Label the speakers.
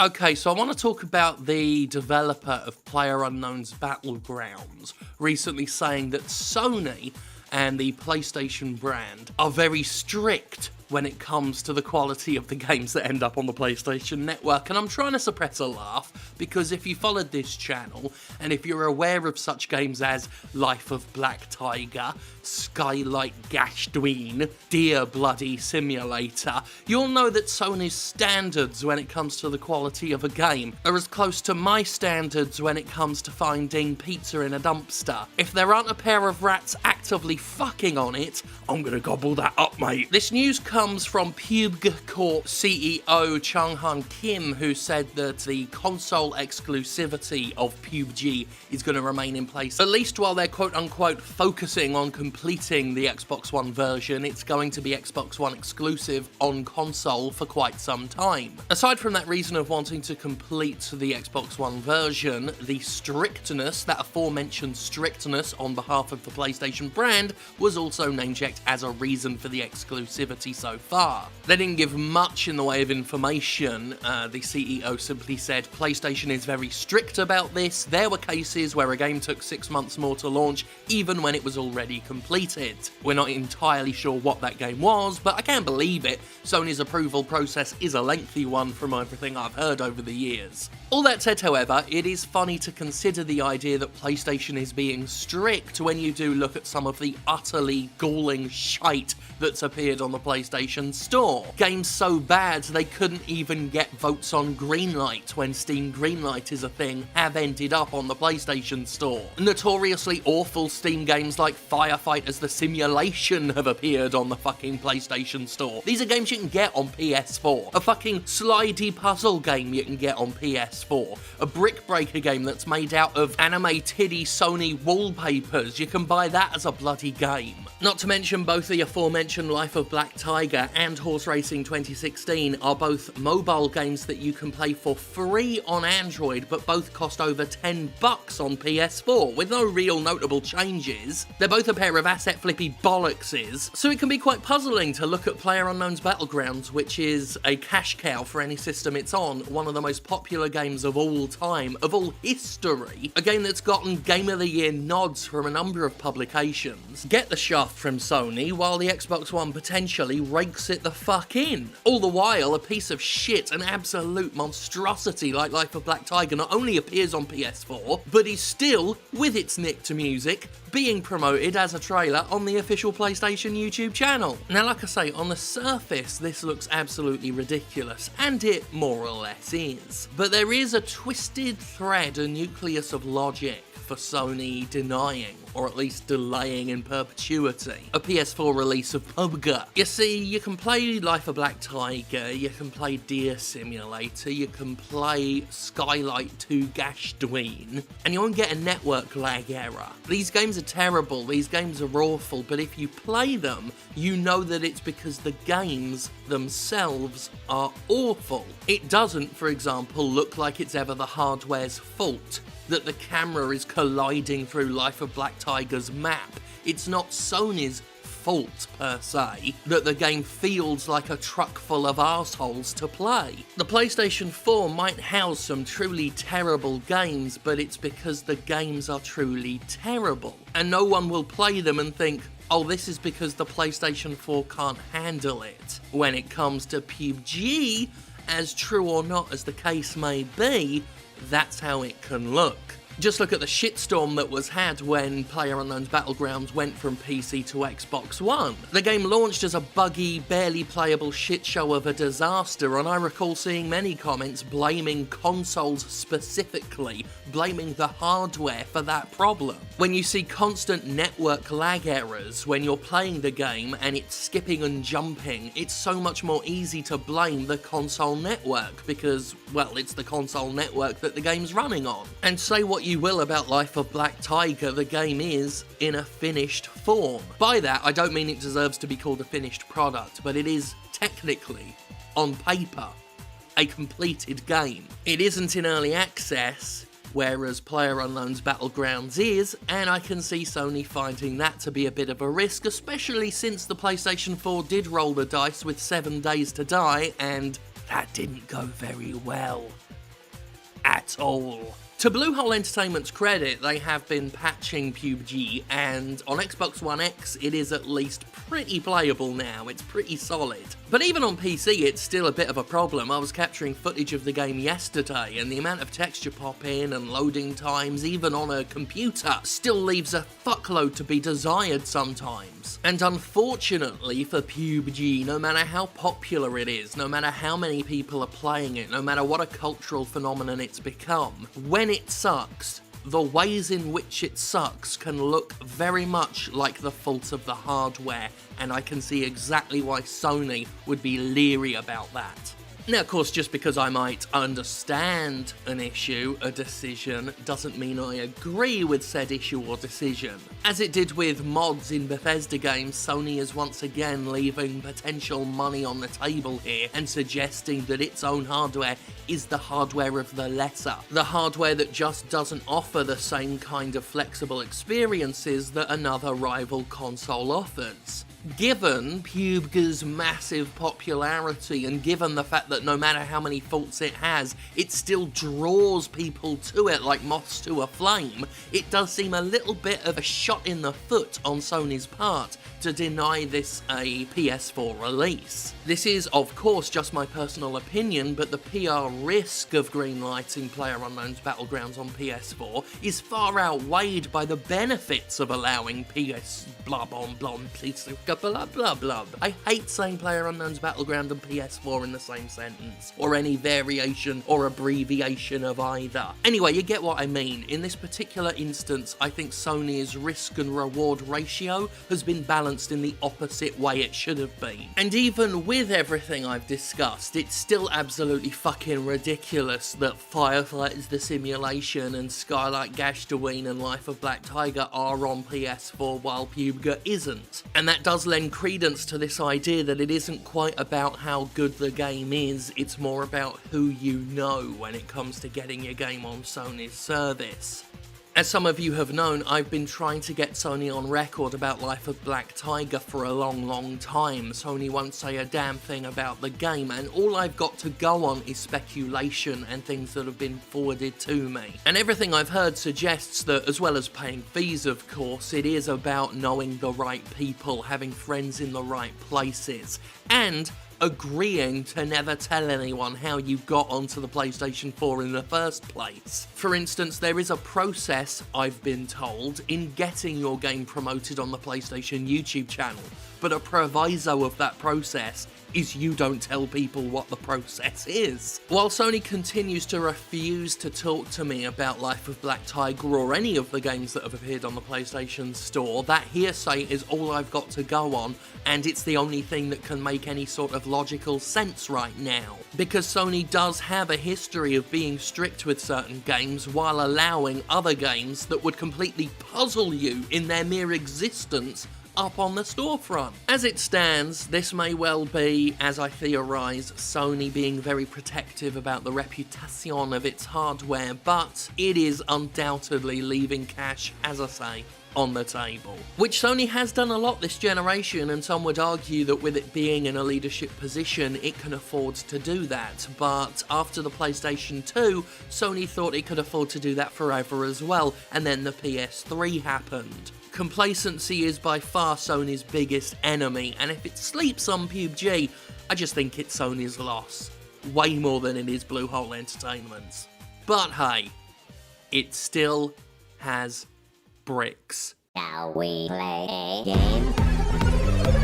Speaker 1: Okay, so I want to talk about the developer of PLAYERUNKNOWN'S BATTLEGROUNDS recently saying that Sony and the PlayStation brand are very strict when it comes to the quality of the games that end up on the PlayStation Network, and I'm trying to suppress a laugh because if you followed this channel and if you're aware of such games as Life of Black Tiger, Skylight Gashdween, Dear Bloody Simulator, you'll know that Sony's standards when it comes to the quality of a game are as close to my standards when it comes to finding pizza in a dumpster. If there aren't a pair of rats actively fucking on it, I'm gonna gobble that up, mate. This news comes from PUBG Corp CEO Chung-Han Kim, who said that the console exclusivity of PUBG is going to remain in place, at least while they're quote-unquote focusing on completing the Xbox One version. It's going to be Xbox One exclusive on console for quite some time. Aside from that reason of wanting to complete the Xbox One version, the strictness, that aforementioned strictness on behalf of the PlayStation brand, was also name-checked as a reason for the exclusivity so far. They didn't give much in the way of information. The CEO simply said PlayStation is very strict about this. There were cases where a game took 6 months more to launch even when it was already completed. We're not entirely sure what that game was, but I can't believe it. Sony's approval process is a lengthy one from everything I've heard over the years. All that said, however, it is funny to consider the idea that PlayStation is being strict when you do look at some of the utterly galling shite that's appeared on the PlayStation Store. Games so bad they couldn't even get votes on Greenlight when Steam Greenlight is a thing have ended up on the PlayStation Store. Notoriously awful Steam games like Firefighters the Simulation have appeared on the fucking PlayStation Store. These are games you can get on PS4. A fucking slidey puzzle game you can get on PS4. A Brick Breaker game that's made out of anime titty Sony wallpapers. You can buy that as a bloody game. Not to mention both the aforementioned Life of Black Tiger and Horse Racing 2016 are both mobile games that you can play for free on Android, but both cost over $10 on PS4, with no real notable changes. They're both a pair of asset flippy bollockses, so it can be quite puzzling to look at PLAYERUNKNOWN'S BATTLEGROUNDS, which is a cash cow for any system it's on, one of the most popular games of all time, of all history, a game that's gotten Game of the Year nods from a number of publications. Get the shaft from Sony, while the Xbox One potentially rakes it the fuck in. All the while, a piece of shit, an absolute monstrosity like Life of Black Tiger not only appears on PS4, but is still, with its nicked music, being promoted as a trailer on the official PlayStation YouTube channel. Now, like I say, on the surface, this looks absolutely ridiculous, and it more or less is. But there is a twisted thread, a nucleus of logic for Sony denying, or at least delaying in perpetuity, a PS4 release of PUBG. You see, you can play Life of Black Tiger, you can play Deer Simulator, you can play Skylight 2 Gashdween, and you won't get a network lag error. These games are terrible, these games are awful, but if you play them, you know that it's because the games themselves are awful. It doesn't, for example, look like it's ever the hardware's fault that the camera is colliding through Life of Black Tiger's map. It's not Sony's fault, per se, that the game feels like a truck full of arseholes to play. The PlayStation 4 might house some truly terrible games, but it's because the games are truly terrible. And no one will play them and think, oh, this is because the PlayStation 4 can't handle it. When it comes to PUBG, as true or not as the case may be, that's how it can look. Just look at the shitstorm that was had when PLAYERUNKNOWN'S BATTLEGROUNDS went from PC to Xbox One. The game launched as a buggy, barely playable shitshow of a disaster, and I recall seeing many comments blaming consoles specifically, blaming the hardware for that problem. When you see constant network lag errors when you're playing the game and it's skipping and jumping, it's so much more easy to blame the console network because, well, it's the console network that the game's running on. And say what you will about Life of Black Tiger, the game is in a finished form. By that, I don't mean it deserves to be called a finished product, but it is technically, on paper, a completed game. It isn't in early access, whereas PLAYERUNKNOWN'S BATTLEGROUNDS is, and I can see Sony finding that to be a bit of a risk, especially since the PlayStation 4 did roll the dice with 7 Days to Die, and that didn't go very well at all. To Bluehole Entertainment's credit, they have been patching PUBG, and on Xbox One X, it is at least pretty playable now. It's pretty solid. But even on PC, it's still a bit of a problem. I was capturing footage of the game yesterday, and the amount of texture pop-in and loading times, even on a computer, still leaves a fuckload to be desired sometimes. And unfortunately for PUBG, no matter how popular it is, no matter how many people are playing it, no matter what a cultural phenomenon it's become, when it sucks, the ways in which it sucks can look very much like the fault of the hardware, and I can see exactly why Sony would be leery about that. Now, of course, just because I might understand an issue, a decision, doesn't mean I agree with said issue or decision. As it did with mods in Bethesda games, Sony is once again leaving potential money on the table here and suggesting that its own hardware is the hardware of the lesser. The hardware that just doesn't offer the same kind of flexible experiences that another rival console offers. Given PUBG's massive popularity, and given the fact that no matter how many faults it has, it still draws people to it like moths to a flame, it does seem a little bit of a shot in the foot on Sony's part to deny this a PS4 release. This is, of course, just my personal opinion, but the PR risk of greenlighting PlayerUnknown's Battlegrounds on PS4 is far outweighed by the benefits of allowing PS blah blah blah blah blah blah. I hate saying PlayerUnknown's Battleground and PS4 in the same sentence, or any variation or abbreviation of either. Anyway, you get what I mean. In this particular instance, I think Sony's risk and reward ratio has been balanced in the opposite way it should have been. And even with everything I've discussed, it's still absolutely fucking ridiculous that Firefighters the Simulation and Skylight Gashtoween and Life of Black Tiger are on PS4 while PUBG isn't. And that does lend credence to this idea that it isn't quite about how good the game is, it's more about who you know when it comes to getting your game on Sony's service. As some of you have known, I've been trying to get Sony on record about Life of Black Tiger for a long time. Sony won't say a damn thing about the game, and all I've got to go on is speculation and things that have been forwarded to me. And everything I've heard suggests that, as well as paying fees of course, it is about knowing the right people, having friends in the right places, and agreeing to never tell anyone how you got onto the PlayStation 4 in the first place. For instance, there is a process, I've been told, in getting your game promoted on the PlayStation YouTube channel, but a proviso of that process is you don't tell people what the process is. While Sony continues to refuse to talk to me about Life of Black Tiger or any of the games that have appeared on the PlayStation Store, that hearsay is all I've got to go on, and it's the only thing that can make any sort of logical sense right now. Because Sony does have a history of being strict with certain games while allowing other games that would completely puzzle you in their mere existence up on the storefront. As it stands, this may well be, as I theorise, Sony being very protective about the reputation of its hardware, but it is undoubtedly leaving cash, as I say, on the table. Which Sony has done a lot this generation, and some would argue that with it being in a leadership position, it can afford to do that. But after the PlayStation 2, Sony thought it could afford to do that forever as well, and then the PS3 happened. Complacency is by far Sony's biggest enemy, and if it sleeps on PUBG, I just think it's Sony's loss. Way more than it is Bluehole Entertainment's. But hey, it still has bricks.
Speaker 2: Shall we play a game?